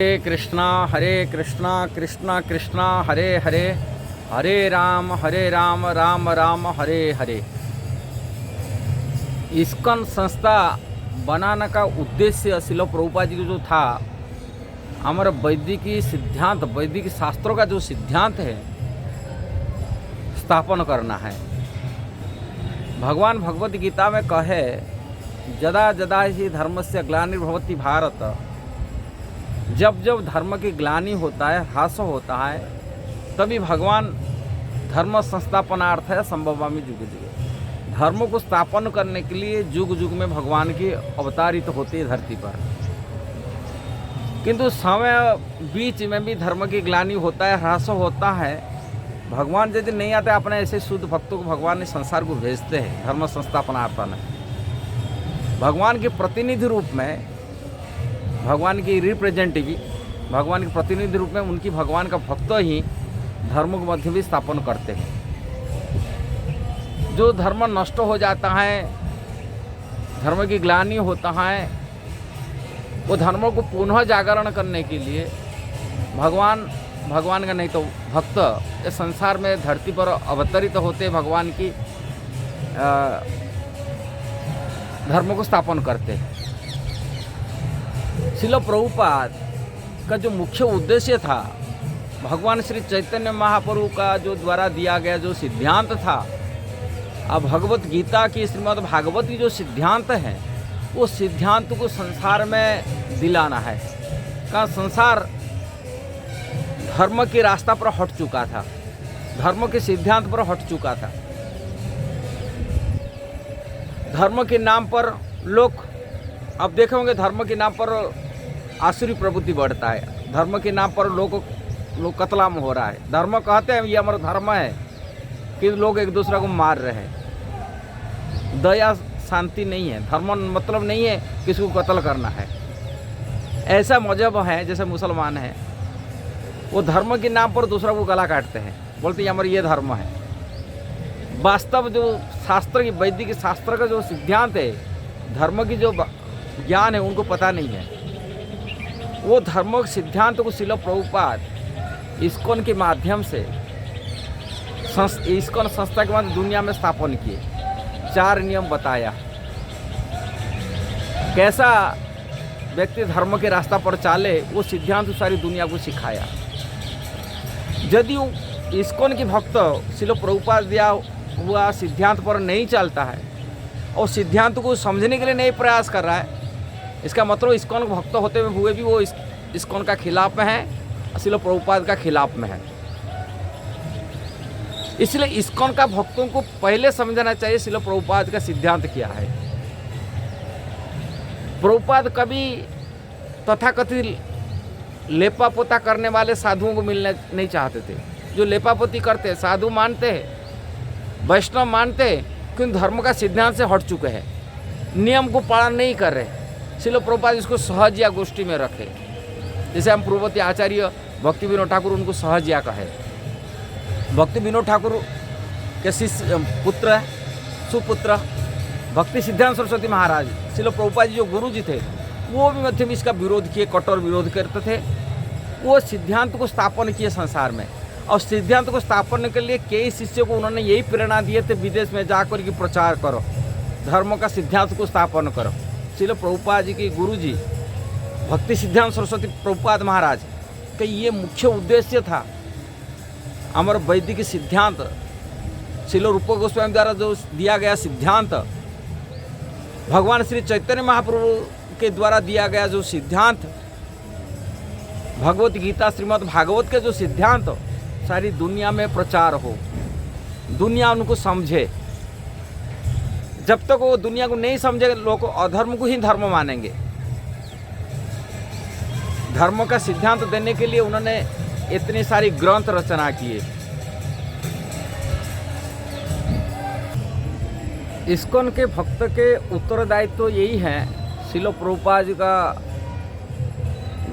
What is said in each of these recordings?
हरे कृष्णा कृष्णा कृष्णा हरे हरे, हरे Ram Ram Ram Hare Hare. ISKCON संस्था बनाने का उद्देश्य शिल प्रभुपाद जी को जो था, हमारा वैदिक सिद्धांत, वैदिक शास्त्रों का जो सिद्धांत है स्थापन करना है। भगवान भगवत गीता में कहे, जदा जदा ही धर्मस्य ग्लानिर्भवति भारत, जब जब धर्म की ग्लानि होता है, ह्रास होता है, तभी भगवान धर्म संस्थापनार्थ है संभवामि जुगे जुगे। धर्म को स्थापन करने के लिए जुग जुग में भगवान की अवतारित होते हैं धरती पर। किंतु समय बीच में भी धर्म की ग्लानि होता है, ह्रास होता है। भगवान यदि नहीं आते, अपने ऐसे शुद्ध भक्तों को भगवान ने संसार को भेजते हैं धर्म संस्थापनार्थ में। भगवान के प्रतिनिधि रूप में, भगवान की रिप्रेजेंटेटिव, भगवान के प्रतिनिधि रूप में उनकी भगवान का भक्त ही धर्म को मध्य भी स्थापन करते हैं। जो धर्म नष्ट हो जाता है, धर्म की ग्लानि होता है, वो धर्म को पुनः जागरण करने के लिए भगवान का नहीं तो भक्त इस संसार में धरती पर अवतरित होते, भगवान की धर्म को स्थापन करते हैं। शिल प्रभुपाद का जो मुख्य उद्देश्य था, भगवान श्री चैतन्य महाप्रभु का जो द्वारा दिया गया जो सिद्धांत था, अब भगवत गीता की, श्रीमद् भागवत की जो सिद्धांत है, वो सिद्धांत को संसार में दिलाना है। का संसार धर्म के रास्ता पर हट चुका था, धर्म के सिद्धांत पर हट चुका था। धर्म के नाम पर लोग, अब देखे होंगे, धर्म के नाम पर आसुरी प्रवृत्ति बढ़ता है, धर्म के नाम पर लोग कत्लाम हो रहा है। धर्म कहते हैं ये हमारा धर्म है, कि लोग एक दूसरे को मार रहे हैं। दया शांति नहीं है, धर्म मतलब नहीं है किसी को कत्ल करना है। ऐसा मजहब है जैसे मुसलमान है, वो धर्म के नाम पर दूसरा को गला काटते हैं, बोलते हैं हमारा ये धर्म है। वास्तव जो शास्त्र की, वैदिक शास्त्र का जो सिद्धांत है, धर्म की जो ज्ञान है, उनको पता नहीं है। वो धर्म सिद्धांत को शिल प्रभुपाद इस्कॉन के माध्यम से, इस्कॉन संस्था के माध्यम दुनिया में स्थापन किए। 4 नियम बताया, कैसा व्यक्ति धर्म के रास्ता पर चाले, वो सिद्धांत सारी दुनिया को सिखाया। यदि इस्कॉन के भक्त शिल प्रभुपाद दिया हुआ सिद्धांत पर नहीं चलता है और सिद्धांत को समझने के लिए नहीं प्रयास कर रहा है, इसका मतलब इस्कॉन भक्त होते हुए भी वो इस्कॉन का खिलाफ में है, शिल प्रभुपाद का खिलाफ में है। इसलिए इस्कॉन का भक्तों को पहले समझना चाहिए शिल प्रभुपाद का सिद्धांत क्या है। प्रभुपाद कभी तथाकथित लेपा पोता करने वाले साधुओं को मिलना नहीं चाहते थे। जो लेपापोती करते, साधु मानते हैं, वैष्णव मानते हैं, क्योंकि धर्म का सिद्धांत से हट चुके हैं, नियम को पालन नहीं कर रहे। शिल प्रभुपाद इसको सहजिया गोष्ठी में रखे। जैसे हम पूर्ववर्ती आचार्य भक्ति विनोद ठाकुर, उनको सहजिया कहे। भक्ति विनोद ठाकुर के शिष्य पुत्र, सुपुत्र भक्ति सिद्धांत सरस्वती महाराज, शिल प्रभुपाद जी जो गुरु जी थे, वो भी मध्य में इसका विरोध किए, कठोर विरोध करते थे। वो सिद्धांत को स्थापन किए संसार में, और सिद्धांत को स्थापन के लिए कई शिष्यों को उन्होंने यही प्रेरणा दिए थे, विदेश में जाकर के प्रचार करो, धर्म का सिद्धांत को स्थापन करो। शिल प्रभुपाद जी के गुरु जी भक्ति सिद्धांत सरस्वती प्रभुपाद महाराज का ये मुख्य उद्देश्य था। हमारा वैदिक सिद्धांत, शिल रूप गोस्वामी द्वारा जो दिया गया सिद्धांत, भगवान श्री चैतन्य महाप्रभु के द्वारा दिया गया जो सिद्धांत, भगवत गीता, श्रीमद् भागवत के जो सिद्धांत, सारी दुनिया में प्रचार हो, दुनिया उनको समझे। जब तक वो दुनिया को नहीं समझे, लोग अधर्म को ही धर्म मानेंगे। धर्म का सिद्धांत देने के लिए उन्होंने इतनी सारी ग्रंथ रचना किए। इस्कॉन के भक्त के उत्तरदायित्व तो यही है, शिल प्रभुपाद जी का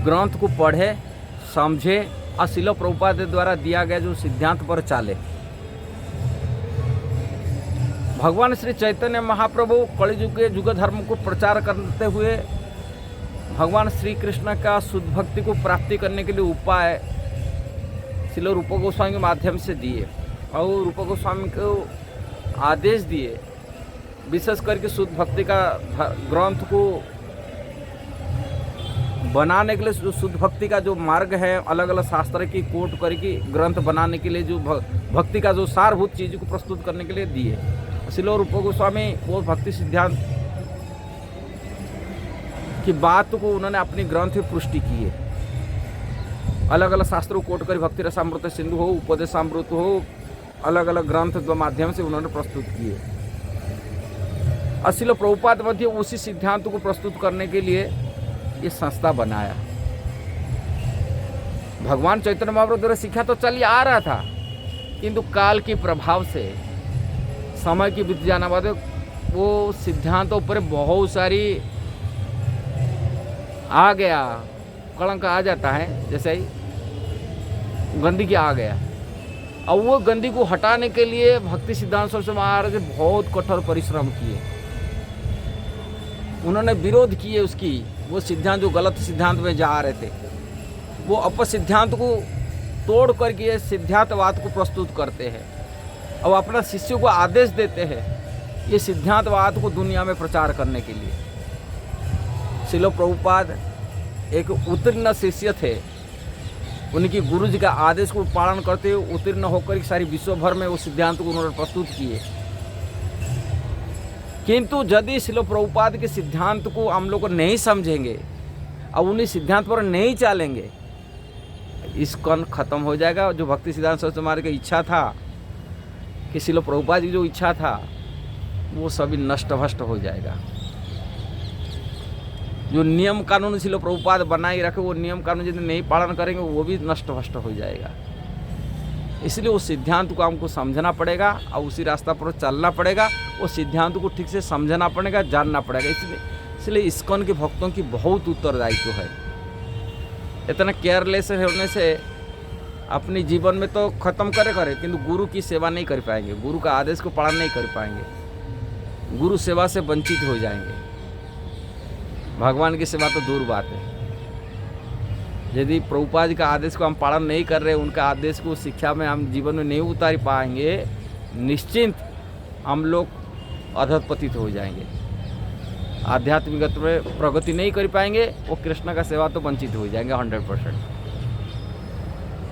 ग्रंथ को पढ़े, समझे और शिल प्रभुपाद द्वारा दिया गया जो सिद्धांत पर चाले। भगवान श्री चैतन्य महाप्रभु कलियुग के युग धर्म को प्रचार करते हुए भगवान श्री कृष्ण का शुद्ध भक्ति को प्राप्ति करने के लिए उपाय श्रील रूप गोस्वामी के माध्यम से दिए और रूप गोस्वामी को आदेश दिए, विशेष करके शुद्ध भक्ति का ग्रंथ को बनाने के लिए, जो शुद्ध भक्ति का जो मार्ग है, अलग अलग शास्त्र की कोट करके ग्रंथ बनाने के लिए, जो भक्ति का जो सारभूत चीज़ को प्रस्तुत करने के लिए दिए। श्रील रूप गोस्वामी वो भक्ति सिद्धांत की बात को उन्होंने अपनी ग्रंथ में पुष्टि की है। अलग अलग शास्त्रों को कोट कर भक्ति रसामृत सिंधु हो, उपदेशामृत हो, अलग अलग ग्रंथ के माध्यम से उन्होंने प्रस्तुत किए। श्रील प्रभुपाद मध्य उसी सिद्धांत को प्रस्तुत करने के लिए ये संस्था बनाया। भगवान चैतन्य महाप्रभु द्वारा शिक्षा तो चलिए आ रहा था, किंतु काल के प्रभाव से, समय की बीत जाने बाद वो सिद्धांतों पर बहुत सारी आ गया, कलंक आ जाता है, जैसे ही गंदगी आ गया। और वो गंदगी को हटाने के लिए भक्ति सिद्धांत सरस्वती महाराज बहुत कठोर परिश्रम किए। उन्होंने विरोध किए उसकी, वो सिद्धांत जो गलत सिद्धांत में जा रहे थे, वो अपसिद्धांत को तोड़ करके ये सिद्धांतवाद को प्रस्तुत करते हैं और अपना शिष्यों को आदेश देते हैं ये सिद्धांतवाद को दुनिया में प्रचार करने के लिए। श्रील प्रभुपाद एक उत्तीर्ण शिष्य थे, उनकी गुरुजी का आदेश को पालन करते हुए उत्तीर्ण होकर सारी विश्व भर में वो सिद्धांत को उन्होंने प्रस्तुत किए। किंतु यदि श्रील प्रभुपाद के सिद्धांत को हम लोग नहीं समझेंगे और उन्हीं सिद्धांत पर नहीं चलेंगे, इस्कॉन खत्म हो जाएगा। जो भक्ति सिद्धांत सरस्वती महाराज की इच्छा था कि श्रील प्रभुपाद की जो इच्छा था वो सभी नष्ट भ्रष्ट हो जाएगा। जो नियम कानून श्रील प्रभुपाद बनाए रखे, वो नियम कानून यदि नहीं पालन करेंगे वो भी नष्ट भ्रष्ट हो जाएगा। इसलिए उस सिद्धांत को हमको समझना पड़ेगा और उसी रास्ता पर चलना पड़ेगा। वो सिद्धांत को ठीक से समझना पड़ेगा, जानना पड़ेगा। इसलिए इस्कॉन के भक्तों की बहुत उत्तरदायित्व है। इतना केयरलेस होने से अपने जीवन में तो खत्म करे किंतु गुरु की सेवा नहीं कर पाएंगे, गुरु का आदेश को पालन नहीं कर पाएंगे, गुरु सेवा से वंचित हो जाएंगे। भगवान की सेवा तो दूर बात है। यदि प्रभुपाद का आदेश को हम पालन नहीं कर रहे, उनका आदेश को शिक्षा में हम जीवन में नहीं उतार पाएंगे, निश्चिंत हम लोग अधपतित हो जाएंगे, आध्यात्मिक में प्रगति नहीं कर पाएंगे। वो कृष्ण का सेवा तो वंचित हो जाएंगे 100%।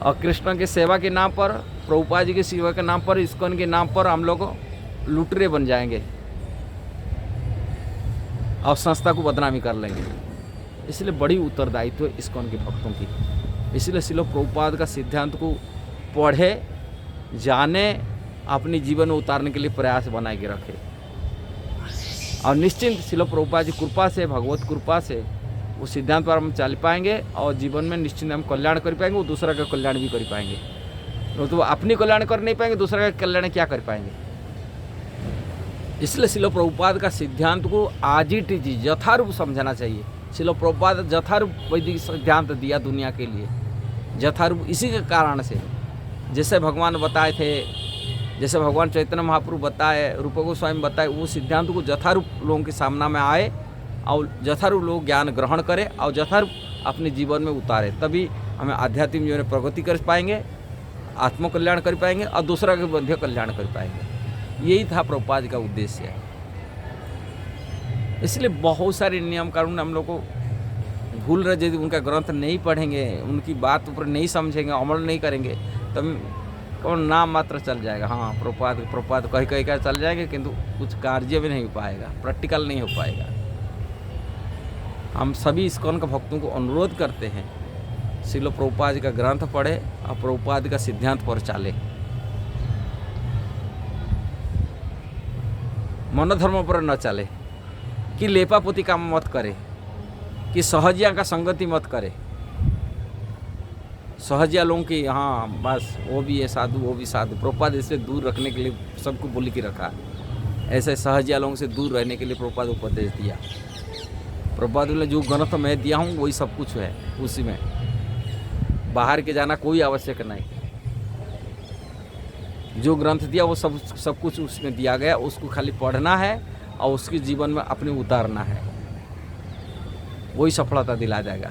और कृष्ण की सेवा के नाम पर, प्रभुपाद जी की सेवा के नाम पर, इस्कॉन के नाम पर हम लोग लुटेरे बन जाएंगे और संस्था को बदनामी कर लेंगे। इसलिए बड़ी उत्तरदायित्व है इस्कॉन के भक्तों की। इसलिए श्रील प्रभुपाद का सिद्धांत को पढ़े, जाने, अपने जीवन में उतारने के लिए प्रयास बनाए के रखे। और निश्चिंत श्रील प्रभुपाद जी कृपा से, भगवत कृपा से उस सिद्धांत पर हम चल पाएंगे और जीवन में निश्चिंत हम कल्याण कर पाएंगे। वो दूसरा का कल्याण भी कर पाएंगे। तो अपनी कल्याण कर नहीं पाएंगे, दूसरा का कल्याण क्या कर पाएंगे। इसलिए श्रील प्रभुपाद का सिद्धांत को आज ही टीजी यथारूप समझना चाहिए। श्रील प्रभुपाद यथारूप वैदिक सिद्धांत दिया दुनिया के लिए, यथारूप। इसी के कारण से जैसे भगवान बताए थे, जैसे भगवान चैतन्य महाप्रभु बताए, रूप गोस्वामी बताए, वो सिद्धांत को यथारूप लोगों के सामने में आए और यथारूप लोग ज्ञान ग्रहण करें और यथारूप अपने जीवन में उतारे। तभी हमें आध्यात्मिक जीवन में प्रगति कर पाएंगे, आत्मकल्याण कर पाएंगे और दूसरा के मध्य कल्याण कर पाएंगे। यही था प्रभुपाद का उद्देश्य। इसलिए बहुत सारे नियम कानून हम लोग को भूल रहे। यदि उनका ग्रंथ नहीं पढ़ेंगे, उनकी बात पर नहीं समझेंगे, अमल नहीं करेंगे, तब कौन नाम मात्र चल जाएगा। हाँ, प्रभुपाद कहीं का चल जाएंगे, किंतु कुछ कार्य भी नहीं हो पाएगा, प्रैक्टिकल नहीं हो पाएगा। हम सभी इस्कॉन के भक्तों को अनुरोध करते हैं, श्रील प्रभुपाद का ग्रंथ पढ़े और प्रभुपाद का सिद्धांत पर चाले, मनोधर्म पर न चले, कि लेपापोती काम मत करे, कि सहजिया का संगति मत करे। सहजिया लोगों की, हाँ बस वो भी है साधु, वो भी साधु। प्रभुपाद इससे दूर रखने के लिए सबको बोली के रखा। ऐसे सहजिया लोगों से दूर रहने के लिए प्रभुपाद उपदेश दिया। प्रभुपाद बोले जो ग्रंथ मैं दिया हूँ वही सब कुछ है, उसी में बाहर के जाना कोई आवश्यक नहीं। जो ग्रंथ दिया वो सब कुछ उसमें दिया गया, उसको खाली पढ़ना है और उसके जीवन में अपने उतारना है। वही सफलता दिला देगा।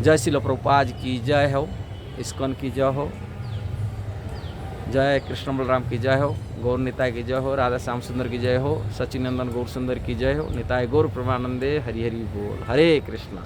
जय श्रील प्रभुपाद की जय हो, इस्कॉन की जय हो, जय कृष्ण बलराम की जय हो, गौर निताय की जय हो, राधा श्याम सुंदर की जय हो, सचिनंदन गौर सुंदर की जय हो, निताय गौर प्रेमानंदे हरि हरि बोल। हरे कृष्णा।